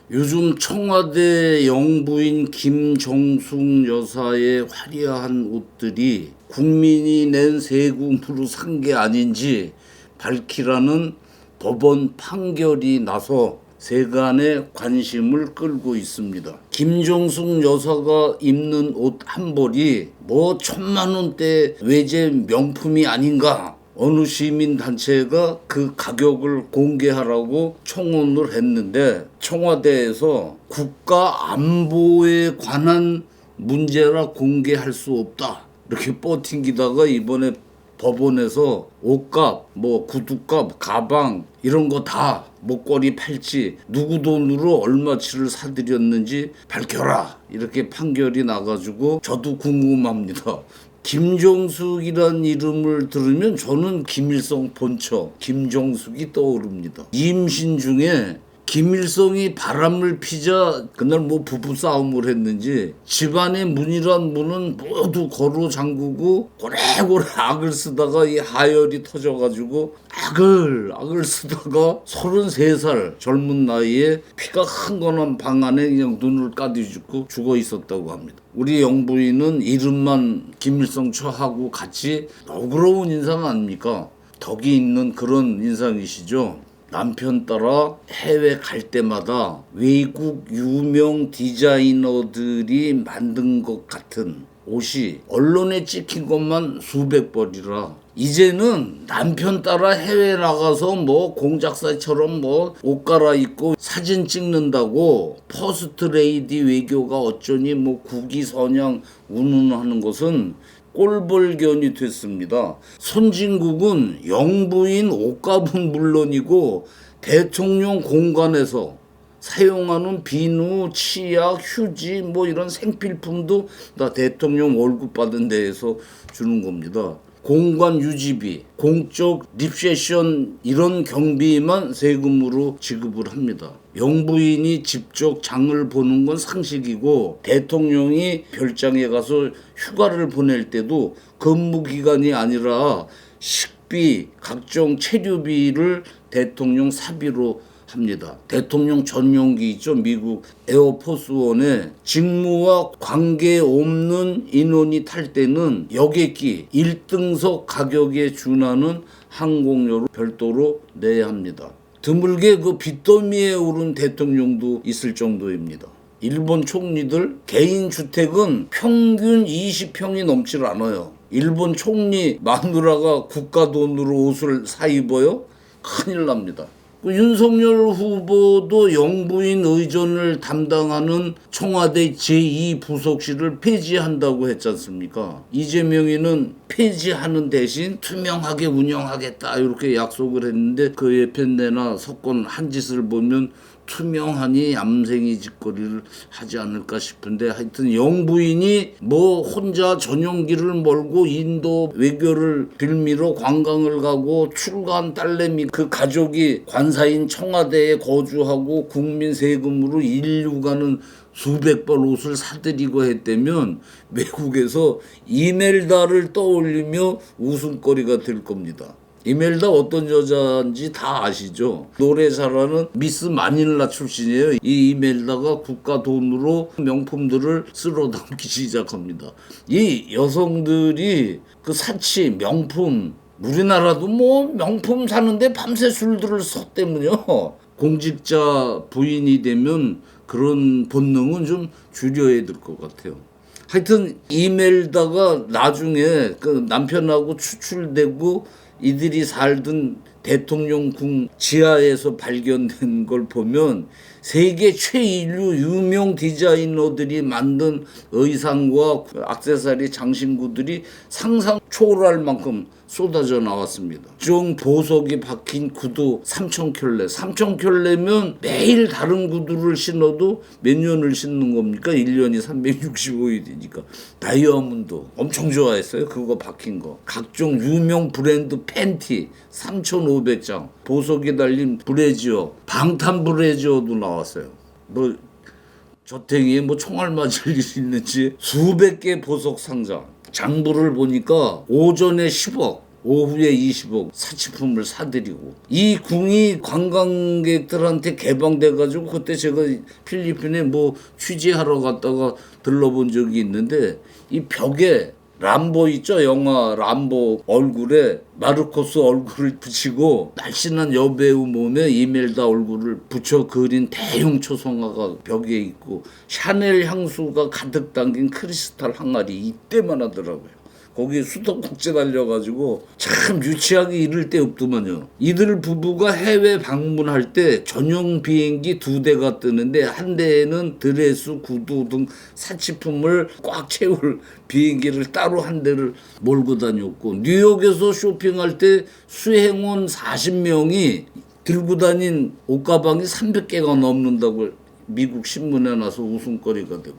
요즘 청와대 영부인 김정숙 여사의 화려한 옷들이 국민이 낸 세금으로 산 게 아닌지 밝히라는 법원 판결이 나서 세간의 관심을 끌고 있습니다. 김정숙 여사가 입는 옷 한 벌이 뭐 1,000만 원대 외제 명품이 아닌가? 어느 시민단체가 그 가격을 공개하라고 청원을 했는데 청와대에서 국가 안보에 관한 문제라 공개할 수 없다. 이렇게 뻗팅기다가 이번에 법원에서 옷값, 뭐 구두값, 가방 이런 거 다 목걸이, 팔찌 누구 돈으로 얼마치를 사들였는지 밝혀라. 이렇게 판결이 나가지고 저도 궁금합니다. 김정숙이란 이름을 들으면 저는 김일성 본처 김정숙이 떠오릅니다. 임신 중에 김일성이 바람을 피자 그날 뭐 부부싸움을 했는지 집안의 문이란 문은 모두 거로 잠그고 고래고래 악을 쓰다가 이 하열이 터져가지고 악을 쓰다가 33살 젊은 나이에 피가 흥건한 방 안에 그냥 눈을 까뒤집고 죽어 있었다고 합니다. 우리 영부인은 이름만 김일성 처하고 같이 너그러운 인상 아닙니까? 덕이 있는 그런 인상이시죠. 남편 따라 해외 갈 때마다 외국 유명 디자이너들이 만든 것 같은 옷이 언론에 찍힌 것만 수백 벌이라 이제는 남편 따라 해외 나가서 뭐 공작사처럼 뭐 옷 갈아입고 사진 찍는다고 퍼스트레이디 외교가 어쩌니 뭐 국위선양 운운하는 것은 꼴불견이 됐습니다. 선진국은 영부인 옷값은 물론이고 대통령 공간에서 사용하는 비누, 치약, 휴지 뭐 이런 생필품도 다 대통령 월급 받은 데에서 주는 겁니다. 공간 유지비, 공적 립세션 이런 경비만 세금으로 지급을 합니다. 영부인이 직접 장을 보는 건 상식이고 대통령이 별장에 가서 휴가를 보낼 때도 근무기간이 아니라 식비, 각종 체류비를 대통령 사비로 합니다. 대통령 전용기 있죠. 미국 에어포스원에 직무와 관계없는 인원이 탈 때는 여객기 1등석 가격에 준하는 항공료를 별도로 내야 합니다. 드물게 그 빚더미에 오른 대통령도 있을 정도입니다. 일본 총리들 개인 주택은 평균 20평이 넘질 않아요. 일본 총리 마누라가 국가 돈으로 옷을 사 입어요? 큰일 납니다. 윤석열 후보도 영부인 의전을 담당하는 청와대 제2부속실을 폐지한다고 했지 않습니까? 이재명이는 폐지하는 대신 투명하게 운영하겠다 이렇게 약속을 했는데 그 예편내나 석권 한 짓을 보면 투명하니 얌생이 짓거리를 하지 않을까 싶은데 하여튼 영부인이 뭐 혼자 전용기를 몰고 인도 외교를 빌미로 관광을 가고 출가한 딸내미 그 가족이 관사인 청와대에 거주하고 국민 세금으로 인류가는 수백 벌 옷을 사들이고 했다면 외국에서 이멜다를 떠올리며 웃음거리가 될 겁니다. 이멜다 어떤 여자인지 다 아시죠? 노래 잘하는 미스 마닐라 출신이에요. 이 이멜다가 국가 돈으로 명품들을 쓸어 담기 시작합니다. 이 여성들이 그 사치, 명품, 우리나라도 뭐 명품 사는데 밤새 술들을 써 때문에요. 공직자 부인이 되면 그런 본능은 좀 줄여야 될 것 같아요. 하여튼 이멜다가 나중에 그 남편하고 추출되고 이들이 살던 대통령궁 지하에서 발견된 걸 보면 세계 최인류 유명 디자이너들이 만든 의상과 액세서리 장신구들이 상상 초월할 만큼 쏟아져 나왔습니다. 종 보석이 박힌 구두 3,000켤레. 3,000켤레면 매일 다른 구두를 신어도 몇 년을 신는 겁니까? 1년이 365일이니까. 다이아몬드 엄청 좋아했어요. 그거 박힌 거. 각종 유명 브랜드 팬티 3,500장. 보석이 달린 브래지어. 방탄 브래지어도 나왔어요. 뭐 저탱이에 뭐 총알 맞을 일이 있는지 수백 개 보석 상자. 장부를 보니까 오전에 10억, 오후에 20억 사치품을 사드리고, 이 궁이 관광객들한테 개방돼가지고 그때 제가 필리핀에 뭐 취재하러 갔다가 들러본 적이 있는데, 이 벽에 람보 있죠? 영화 람보 얼굴에 마르코스 얼굴을 붙이고 날씬한 여배우 몸에 이멜다 얼굴을 붙여 그린 대형 초성화가 벽에 있고, 샤넬 향수가 가득 담긴 크리스탈 항아리 이때만 하더라고요. 거기 수도꼭지 달려가지고 참 유치하게 이를 데 없더만요. 이들 부부가 해외 방문할 때 전용 비행기 2대가 뜨는데, 한 대에는 드레스, 구두 등 사치품을 꽉 채울 비행기를 따로 한 대를 몰고 다녔고, 뉴욕에서 쇼핑할 때 수행원 40명이 들고 다닌 옷가방이 300개가 넘는다고 미국 신문에 나서 웃음거리가 되고,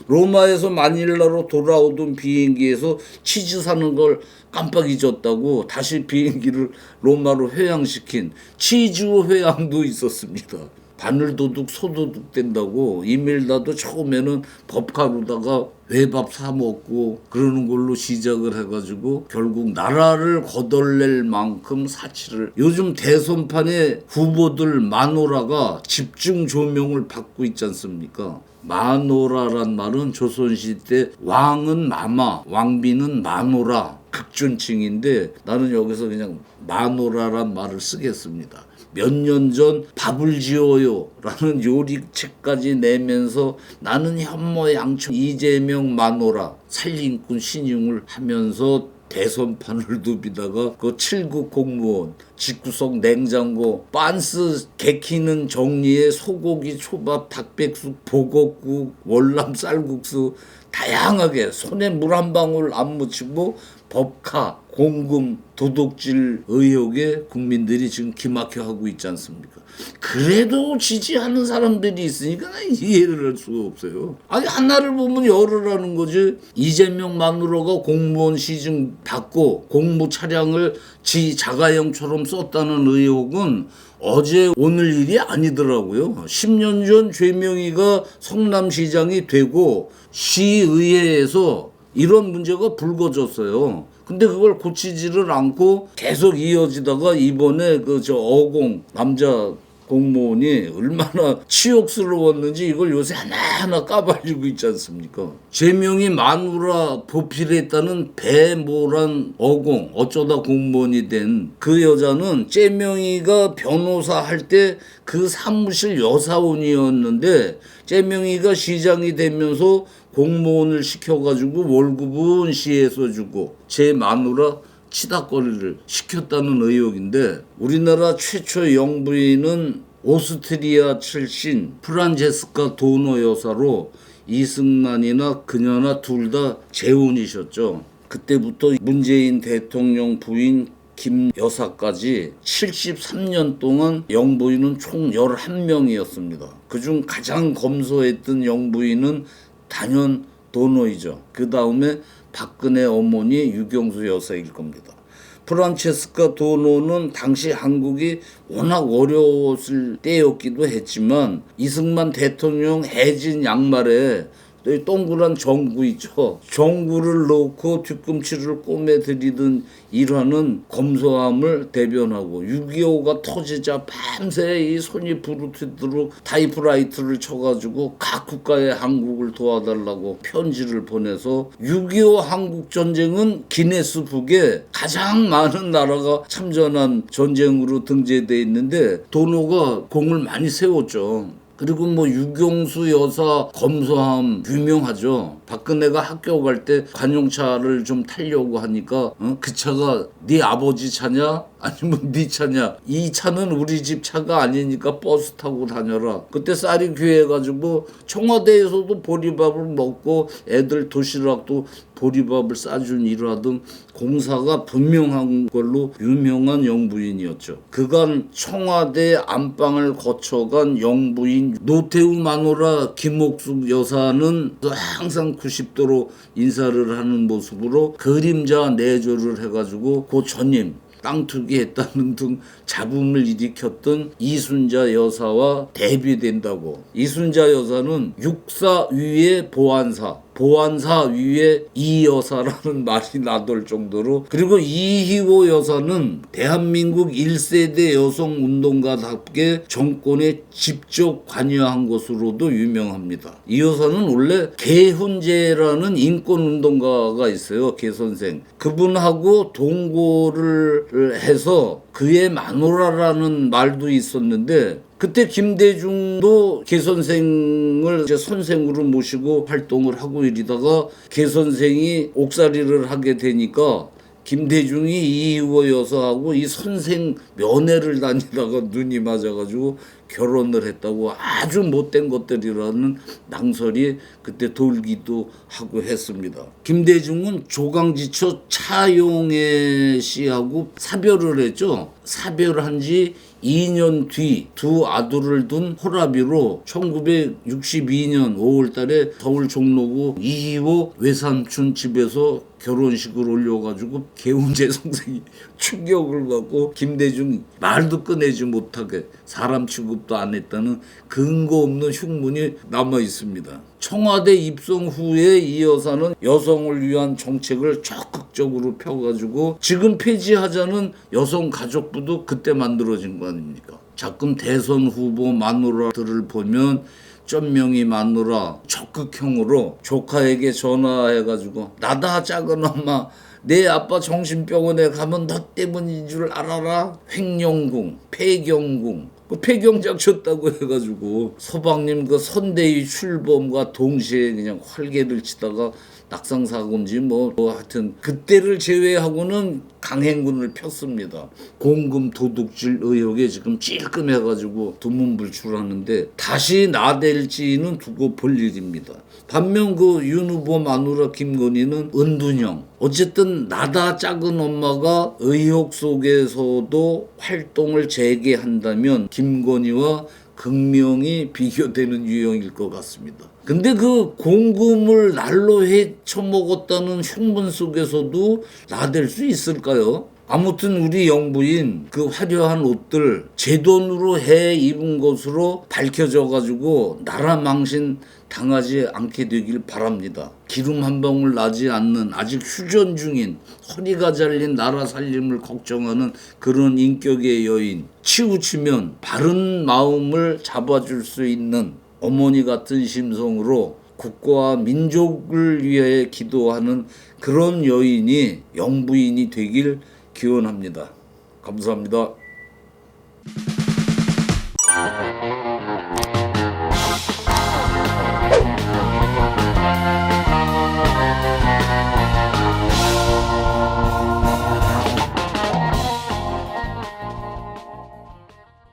로마에서 마닐라로 돌아오던 비행기에서 치즈 사는 걸 깜빡 잊었다고 다시 비행기를 로마로 회항시킨 치즈 회항도 있었습니다. 바늘도둑 소도둑 된다고 이멜다도 처음에는 법카로다가 외밥 사 먹고 그러는 걸로 시작을 해가지고 결국 나라를 거덜낼 만큼 사치를, 요즘 대선판의 후보들 마노라가 집중 조명을 받고 있지 않습니까? 마노라란 말은 조선시대 왕은 마마, 왕비는 마노라 극존칭인데, 나는 여기서 그냥 마노라란 말을 쓰겠습니다. 몇 년 전 밥을 지어요 라는 요리책까지 내면서 나는 현모 양처 이재명 마노라 살림꾼 신용을 하면서 대선판을 누비다가 그 7급 공무원, 집구석 냉장고, 빤스 개키는 정리에 소고기 초밥, 닭백숙, 보곡국, 월남 쌀국수 다양하게 손에 물 한 방울 안 묻히고 법카, 공금, 도둑질 의혹에 국민들이 지금 기막혀 하고 있지 않습니까? 그래도 지지하는 사람들이 있으니까 난 이해를 할 수가 없어요. 아니 하나를 보면 열을 거지. 이재명 마누라가 공무원 시중 받고 공무 차량을 지 자가용처럼 썼다는 의혹은 어제 오늘 일이 아니더라고요. 10년 전 최명희가 성남시장이 되고 시의회에서 이런 문제가 불거졌어요. 근데 그걸 고치지를 않고 계속 이어지다가 이번에 어공 남자 공무원이 얼마나 치욕스러웠는지 이걸 요새 하나하나 까발리고 있지 않습니까? 제명이 마누라 보필했다는 배모란 어공, 어쩌다 공무원이 된 그 여자는 제명이가 변호사 할 때 그 사무실 여사원이었는데, 제명이가 시장이 되면서 공무원을 시켜가지고 월급은 시에서 주고 제 마누라 치닫거리를 시켰다는 의혹인데, 우리나라 최초 영부인은 오스트리아 출신 프란체스카 도너 여사로 이승만이나 그녀나 둘 다 재혼이셨죠. 그때부터 문재인 대통령 부인 김 여사까지 73년 동안 영부인은 총 11명이었습니다. 그중 가장 검소했던 영부인은 단연 도노이죠. 그 다음에 박근혜 어머니 유경수 여사일 겁니다. 프란체스카 도노는 당시 한국이 워낙 어려웠을 때였기도 했지만, 이승만 대통령 해진 양말에 동그란 정구 있죠. 정구를 넣고 뒤꿈치를 꼬매들이던 일화는 검소함을 대변하고, 6.25가 터지자 밤새 이 손이 부르트도록 타이프라이터를 쳐가지고 각 국가의 한국을 도와달라고 편지를 보내서 6.25 한국전쟁은 기네스북에 가장 많은 나라가 참전한 전쟁으로 등재되어 있는데, 도노가 공을 많이 세웠죠. 그리고 유경수 여사 검소함 유명하죠. 박근혜가 학교 갈 때 관용차를 좀 타려고 하니까 그 차가 네 아버지 차냐 아니면 네 차냐, 이 차는 우리 집 차가 아니니까 버스 타고 다녀라. 그때 쌀이 귀해가지고 청와대에서도 보리밥을 먹고 애들 도시락도 보리밥을 싸준 일화 등 공사가 분명한 걸로 유명한 영부인이었죠. 그간 청와대 안방을 거쳐간 영부인 노태우 마누라 김옥숙 여사는 항상 90도로 인사를 하는 모습으로 그림자 내조를 해가지고 고 전임 땅 투기했다는 등 잡음을 일으켰던 이순자 여사와 대비된다고. 이순자 여사는 육사 위의 보안사, 보안사 위에 이 여사라는 말이 나돌 정도로, 그리고 이희호 여사는 대한민국 1세대 여성 운동가답게 정권에 직접 관여한 것으로도 유명합니다. 이 여사는 원래 개훈재라는 인권운동가가 있어요. 개 선생. 그분하고 동거를 해서 그의 마누라라는 말도 있었는데, 그때 김대중도 개 선생을 이제 선생으로 모시고 활동을 하고 이러다가 개 선생이 옥살이를 하게 되니까 김대중이 이희호 여사하고 이 선생 면회를 다니다가 눈이 맞아가지고 결혼을 했다고, 아주 못된 것들이라는 낭설이 그때 돌기도 하고 했습니다. 김대중은 조강지처 차용애 씨하고 사별을 했죠. 사별한 지 2년 뒤 두 아들을 둔 호라비로 1962년 5월 달에 서울 종로구 이희호 외삼촌 집에서 결혼식을 올려가지고 개훈재 선생이 충격을 받고 김대중 말도 꺼내지 못하게 사람 취급도 안 했다는 근거 없는 흉문이 남아 있습니다. 청와대 입성 후에 이 여사는 여성을 위한 정책을 적극적으로 펴가지고 지금 폐지하자는 여성가족부도 그때 만들어진 거 아닙니까? 자금 대선 후보 마누라들을 보면 쩐명이 마누라 적극형으로 조카에게 전화해가지고, 나다 작은 엄마, 내 아빠 정신병원에 가면 너 때문인 줄 알아라. 횡령궁, 폐경궁, 폐경작 쳤다고 해가지고 서방님 그 선대위 출범과 동시에 그냥 활개를 치다가 낙상사고인지 뭐 하여튼 그때를 제외하고는 강행군을 폈습니다. 공금 도둑질 의혹에 지금 찔끔해가지고 두문불출하는데 다시 나댈지는 두고 볼 일입니다. 반면 그 윤 후보 마누라 김건희는 은둔형. 어쨌든 나다 작은 엄마가 의혹 속에서도 활동을 재개한다면 김건희와 극명히 비교되는 유형일 것 같습니다. 근데 그 공금을 날로 헤쳐먹었다는 흉문 속에서도 나댈 수 있을까요? 아무튼 우리 영부인 그 화려한 옷들 제 돈으로 해 입은 것으로 밝혀져가지고 나라 망신 당하지 않게 되길 바랍니다. 기름 한 방울 나지 않는 아직 휴전 중인 허리가 잘린 나라 살림을 걱정하는 그런 인격의 여인, 치우치면 바른 마음을 잡아줄 수 있는 어머니 같은 심성으로 국가와 민족을 위해 기도하는 그런 여인이 영부인이 되길 기원합니다. 감사합니다.